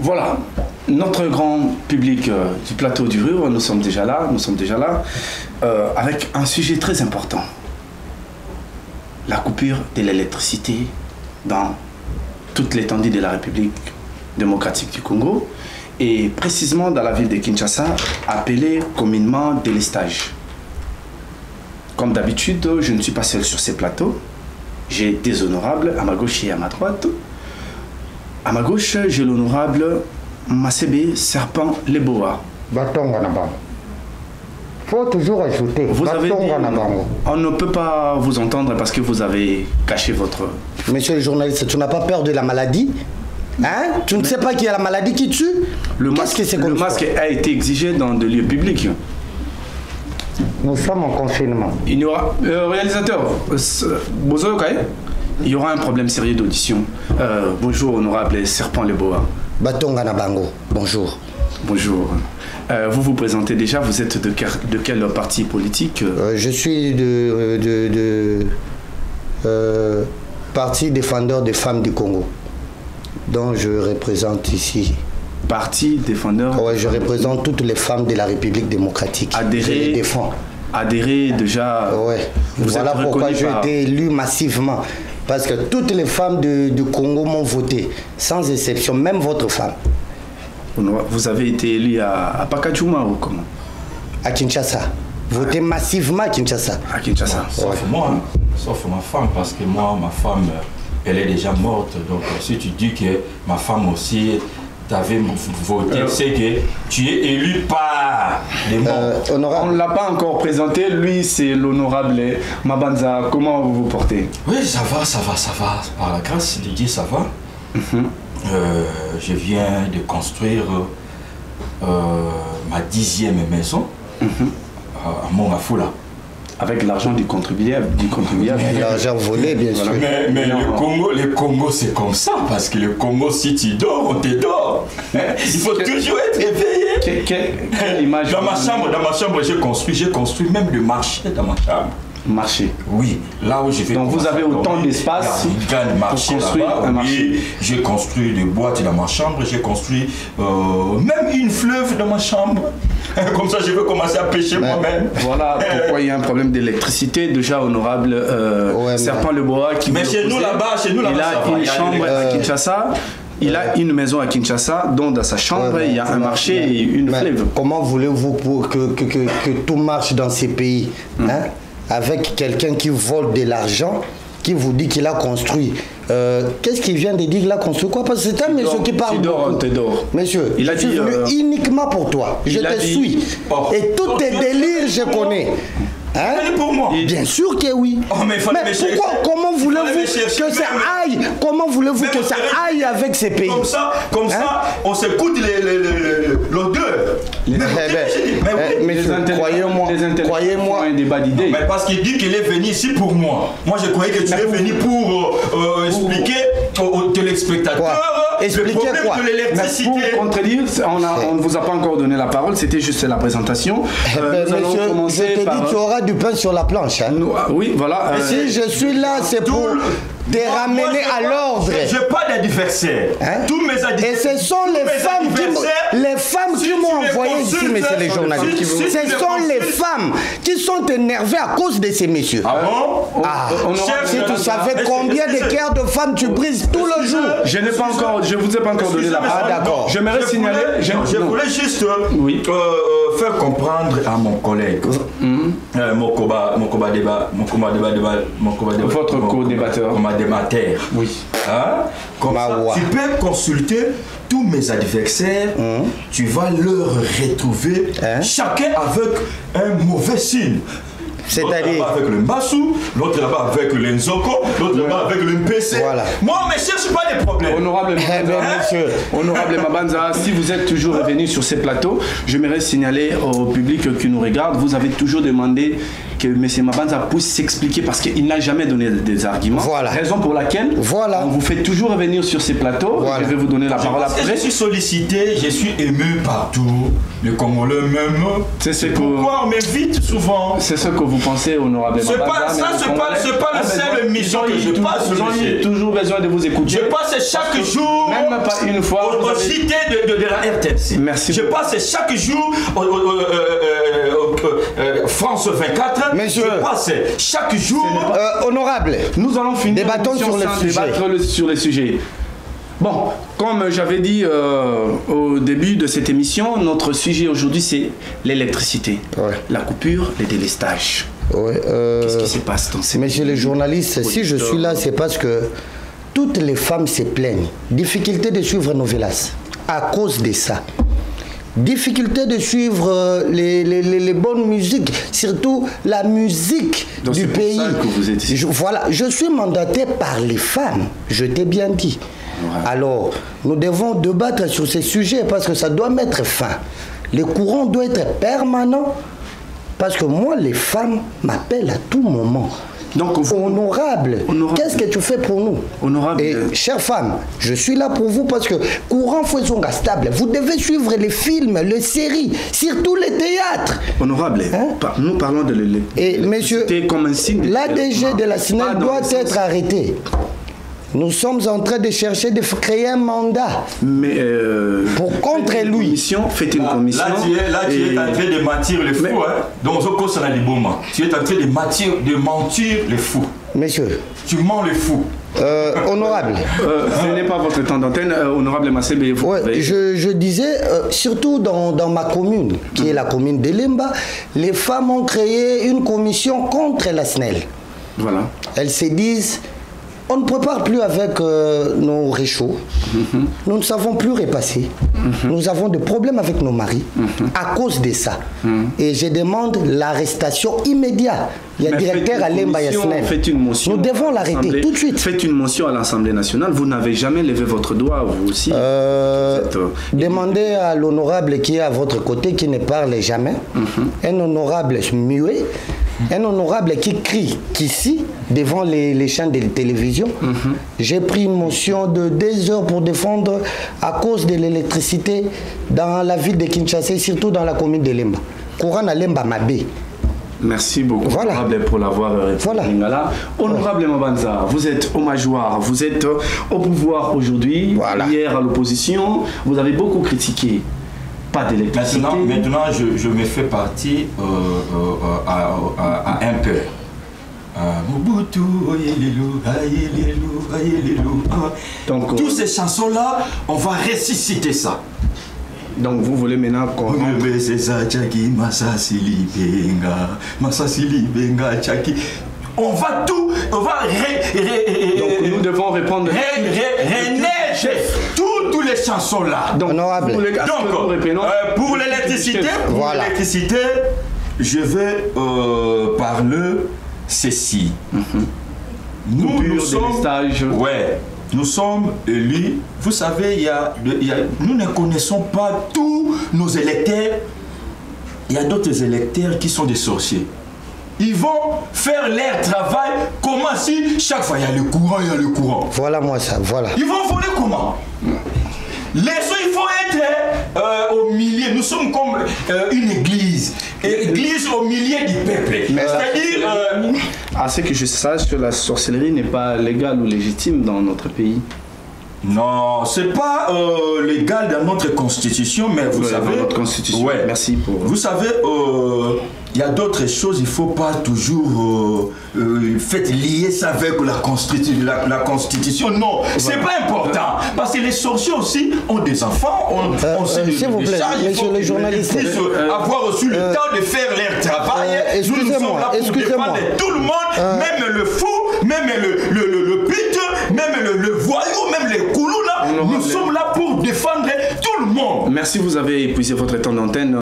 Voilà, notre grand public du plateau du Ruhr, nous sommes déjà là, avec un sujet très important. La coupure de l'électricité dans toute l'étendue de la République démocratique du Congo et précisément dans la ville de Kinshasa, appelée communément délestage. Comme d'habitude, je ne suis pas seul sur ces plateaux. J'ai des honorables à ma gauche et à ma droite. À ma gauche, j'ai l'honorable Massebe Serpent Leboa. Faut toujours ajouter. Vous avez dit, on ne peut pas vous entendre parce que vous avez caché votre... Monsieur le journaliste, tu n'as pas peur de la maladie? Hein? Tu ne sais pas qu'il y a la maladie qui tue? Le masque a été exigé dans des lieux publics. Nous sommes en confinement. Il y aura... réalisateur, il y aura un problème sérieux d'audition. Bonjour, honorable Serpent Leboa. Batonga Nabango, bonjour. Bonjour. Vous vous présentez déjà, vous êtes de quel parti politique? Je suis de Parti défendeur des femmes du Congo, dont je représente ici. Parti défendeur? Oui, je représente toutes les femmes de la République démocratique. Je les défends. Adhéré déjà? Oui. Voilà pourquoi j'ai été élu massivement. Parce que toutes les femmes du Congo m'ont voté, sans exception, même votre femme. Vous avez été élu à Pakadjouma ou comment? À Kinshasa. Voté massivement à Kinshasa. À Kinshasa. Sauf moi, hein. Sauf ma femme, parce que moi, ma femme, elle est déjà morte. Donc si tu dis que ma femme aussi t'avait voté, c'est que tu es élu par les morts. On ne l'a pas encore présenté, lui c'est l'honorable Mabanza. Comment vous vous portez? Oui, ça va. Par la grâce de Dieu, ça va. Je viens de construire ma 10e maison à Mongafula. Avec l'argent du contribuable. L'argent volé, bien sûr. Mais le Congo, c'est comme ça. Parce que le Congo, si tu dors, on te dort. Il faut toujours être éveillé. Quelle image dans ma chambre, j'ai construit même le marché dans ma chambre. Marché? Oui, là où je vais. Donc vous avez autant d'espace pour construire un marché. Oui, j'ai construit des boîtes dans ma chambre, j'ai construit même une fleuve dans ma chambre. Comme ça, je veux commencer à pêcher moi-même. Voilà pourquoi il y a un problème d'électricité. Déjà, honorable Serpent Leboa qui... Mais chez nous là-bas, il a une chambre à Kinshasa. Il a une maison à Kinshasa, dont dans sa chambre, il y a un marché et une fleuve. Comment voulez-vous que tout marche dans ces pays, hein? Avec quelqu'un qui vole de l'argent, qui vous dit qu'il a construit. Qu'est-ce qu'il vient de dire qu'il a construit quoi? Parce que c'est un monsieur qui parle. Tu dors. Monsieur, il a dit uniquement pour toi. Je te suis. Et tous tes délires, je connais. Hein? Pour moi. Bien sûr que oui. Oh, mais pourquoi? Comment voulez-vous que ça aille? Comment voulez-vous que ça aille avec ces pays? Comme ça, on s'écoute l'odeur. Mais croyez-moi. Un débat d'idées. Mais parce qu'il dit qu'il est venu ici pour moi. Moi, je croyais que tu es venu pour expliquer aux téléspectateurs expliquer le problème de l'électricité. Pour contredire, on ne vous a pas encore donné la parole. C'était juste la présentation. Nous allons commencer par... Tu auras du pain sur la planche. Hein? Oui, voilà. Si je suis là, c'est pour te ramener à l'ordre. Je n'ai pas d'adversaire. Hein? Tous mes adversaires. Et ce sont les femmes qui m'ont envoyé ici, messieurs les journalistes. Ce sont les femmes qui sont énervées à cause de ces messieurs. Ah bon? Si tu savais combien de cœurs de femmes tu brises tout le jour. Je ne vous ai pas encore donné la parole. D'accord. J'aimerais signaler. Je voulais juste faire comprendre à mon collègue, votre co-débatteur. Oui. Hein? Comme ça, tu peux consulter tous mes adversaires, tu vas leur retrouver chacun avec un mauvais signe. C'est-à-dire avec le Mbassou, l'autre là-bas avec le Nzoko, l'autre là-bas avec le MPC. Voilà. Moi, mais je ne cherche pas des problèmes. Honorable Mabanza, si vous êtes toujours revenu sur ces plateaux, j'aimerais signaler au public qui nous regarde, vous avez toujours demandé que M. Mabanza puisse s'expliquer parce qu'il n'a jamais donné des arguments. Voilà. Raison pour laquelle on vous fait toujours revenir sur ces plateaux. Voilà. Je vais vous donner la parole après. Je suis sollicité, je suis ému partout. Les Congolais même. Pourquoi on m'invite souvent? C'est ce que vous pensez, honorable Mabanza. C'est pas la seule émission que je passe. Ils ont toujours besoin de vous écouter. Je passe chaque jour. Même pas une fois. Au cité de la RTNC. Merci. Je passe chaque jour France 24. Monsieur, je passe chaque jour. Honorable, nous allons finir. Débattons sur le sujet. Débattre sur les sujets. Bon, comme j'avais dit au début de cette émission, notre sujet aujourd'hui c'est l'électricité, la coupure, les délestages. Qu'est-ce qui se passe dans ces Messieurs les journalistes, si je suis là, c'est parce que toutes les femmes se plaignent. Difficulté de suivre Novelas à cause de ça. Difficulté de suivre les bonnes musiques, surtout la musique du pays. Ça que vous êtes ici. Voilà, je suis mandaté par les femmes, je t'ai bien dit. Ouais. Alors, nous devons débattre sur ces sujets parce que ça doit mettre fin. Le courant doit être permanent parce que moi, les femmes m'appellent à tout moment. Donc, honorable, qu'est-ce que tu fais pour nous? Honorable. Et chère femme, je suis là pour vous parce que courant faut son stable. Vous devez suivre les films, les séries, surtout les théâtres. Honorable, nous parlons de l'électricité. Et monsieur, comme un signe l'ADG de la SNEL doit être arrêté. Nous sommes en train de chercher de créer un mandat pour contre lui. Faites une commission. Là, tu es en train de mentir les fous. Donc, tu es en train de mentir les fous. Monsieur. Tu mens les fous. Honorable. Ce n'est pas votre temps d'antenne, honorable Massébé. Je disais, surtout dans ma commune, qui est la commune de Lemba, les femmes ont créé une commission contre la SNEL. Voilà. Elles se disent... On ne prépare plus avec nos réchauds. Nous ne savons plus repasser. Nous avons des problèmes avec nos maris à cause de ça. Et je demande l'arrestation immédiate. Il y a directeur à Lemba Yasnel. Nous devons l'arrêter tout de suite. Faites une motion à l'Assemblée nationale. Vous n'avez jamais levé votre doigt, vous aussi. Demandez à l'honorable qui est à votre côté, qui ne parle jamais. Un honorable muet. Un honorable qui crie qu'ici, devant les chaînes de télévision, j'ai pris une motion de 2 heures pour défendre à cause de l'électricité dans la ville de Kinshasa, surtout dans la commune de Lemba. Courant à Lemba Mabé. Merci beaucoup, honorable, pour l'avoir répondu. Honorable Mabanza, vous êtes au Majoire, vous êtes au pouvoir aujourd'hui, hier à l'opposition, vous avez beaucoup critiqué. Pas d'électricité. Maintenant je me fais partie à un peu. Mobutu, donc, toutes ces chansons-là, on va ressusciter ça. Donc vous voulez maintenant qu'on... On va tout... On va... Donc nous devons répondre... Renaître toutes les chansons-là. Donc, pour l'électricité, je vais parler ceci. Nous sommes élus. Vous savez, nous ne connaissons pas tous nos électeurs. Il y a d'autres électeurs qui sont des sorciers. Ils vont faire leur travail. Comment si chaque fois il y a le courant, Voilà moi ça, voilà. Ils vont voler comment? Il faut être au milieu. Nous sommes comme une église. Église au milieu du peuple. C'est-à-dire... à ce que je sache, la sorcellerie n'est pas légale ou légitime dans notre pays. Non, c'est pas légal dans notre constitution, mais vous savez... Dans notre constitution, merci pour... Vous savez, il y a d'autres choses, il ne faut pas toujours lier ça avec la constitution. Non, c'est pas important. Parce que les sorciers aussi ont des enfants, s'il vous plaît, monsieur le journaliste, ils puissent avoir aussi le temps de faire leur travail. Nous sommes là pour défendre tout le monde, même le fou, même le pute, même le voyou, même les coulous là. Nous sommes là pour défendre tout le monde. Merci, vous avez épuisé votre temps d'antenne.